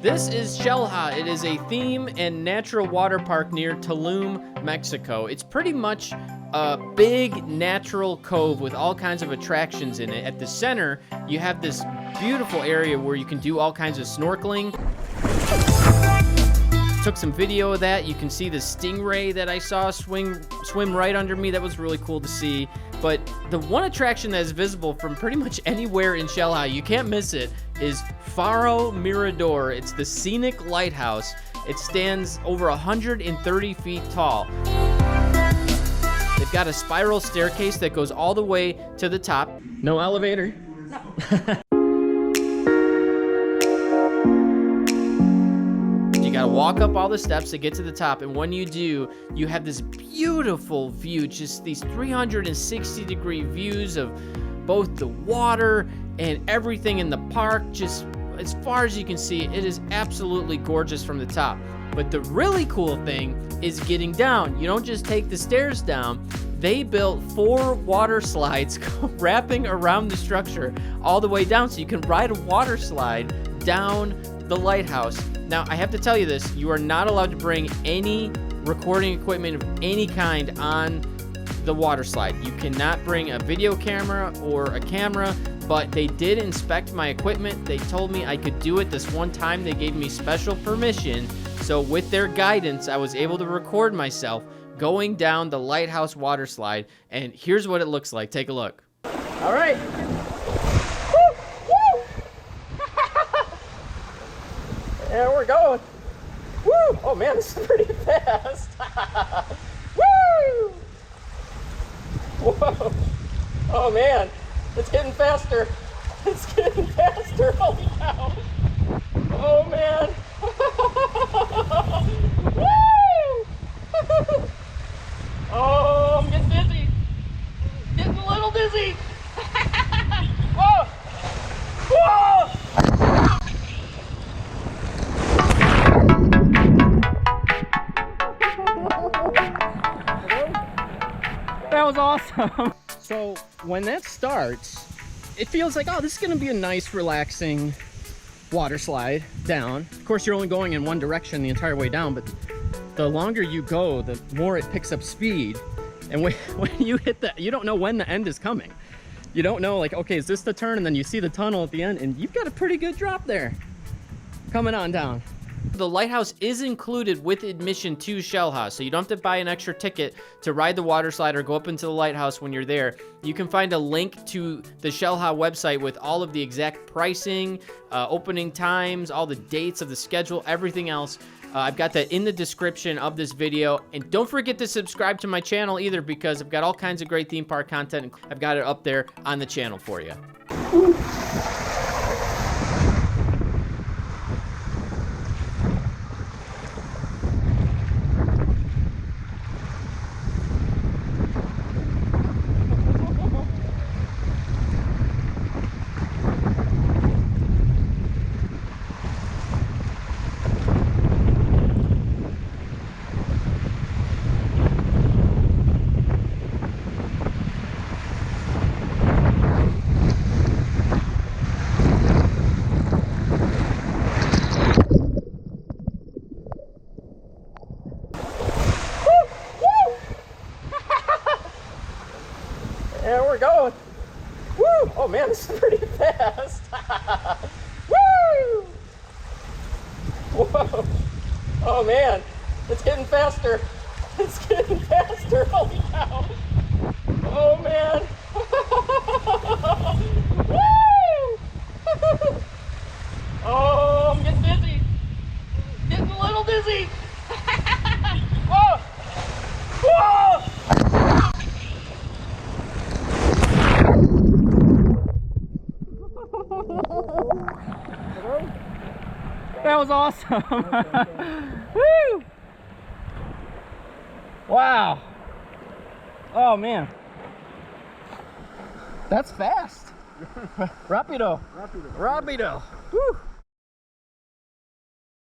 This is Xel-Ha. It is a theme and natural water park near Tulum, Mexico. It's pretty much a big natural cove with all kinds of attractions in it. At the center, you have this beautiful area where you can do all kinds of snorkeling. Took some video of that. You can see the stingray that I saw swim right under me. That was really cool to see. But the one attraction that is visible from pretty much anywhere in Xel-Ha, you can't miss it, is Faro Mirador. It's the Scenic Lighthouse. It stands over 130 feet tall. They've got a spiral staircase that goes all the way to the top. No elevator? No. You gotta walk up all the steps to get to the top, and when you do, you have this beautiful view, just these 360-degree views of both the water and everything in the park. Just as far as you can see, it is absolutely gorgeous from the top. But the really cool thing is getting down. You don't just take the stairs down. They built 4 water slides wrapping around the structure all the way down, so you can ride a water slide down the lighthouse. Now, I have to tell you this, you are not allowed to bring any recording equipment of any kind on the water slide. You cannot bring a video camera or a camera, but they did inspect my equipment. They told me I could do it this one time. They gave me special permission. So with their guidance, I was able to record myself going down the lighthouse water slide, and here's what it looks like. Take a look. All right. And we're going. Woo! Oh man, this is pretty fast. Woo! Whoa! Oh man, it's getting faster. It's getting faster. Holy cow! Oh man! Woo! Oh, I'm getting dizzy. Getting a little dizzy. Whoa! Whoa! That was awesome. So when that starts, it feels like, oh, this is gonna be a nice, relaxing water slide down. Of course, you're only going in one direction the entire way down, but the longer you go, the more it picks up speed. And when you hit that, you don't know when the end is coming. You don't know, like, okay, is this the turn? And then you see the tunnel at the end, and you've got a pretty good drop there coming on down. The lighthouse is included with admission to Xel-Ha, so you don't have to buy an extra ticket to ride the water slide or go up into the lighthouse when you're there. You can find a link to the Xel-Ha website with all of the exact pricing, opening times, all the dates of the schedule, everything else. I've got that in the description of this video. And don't forget to subscribe to my channel either, because I've got all kinds of great theme park content. I've got it up there on the channel for you. And we're going. Woo! Oh man, this is pretty fast. Woo! Whoa! Oh man, it's getting faster. It's getting faster. Holy cow! Oh man! Woo! Oh, I'm getting dizzy. Getting a little dizzy. Whoa! Whoa! That was awesome. Woo! Wow. Oh man. That's fast. Rapido. Rapido. Woo!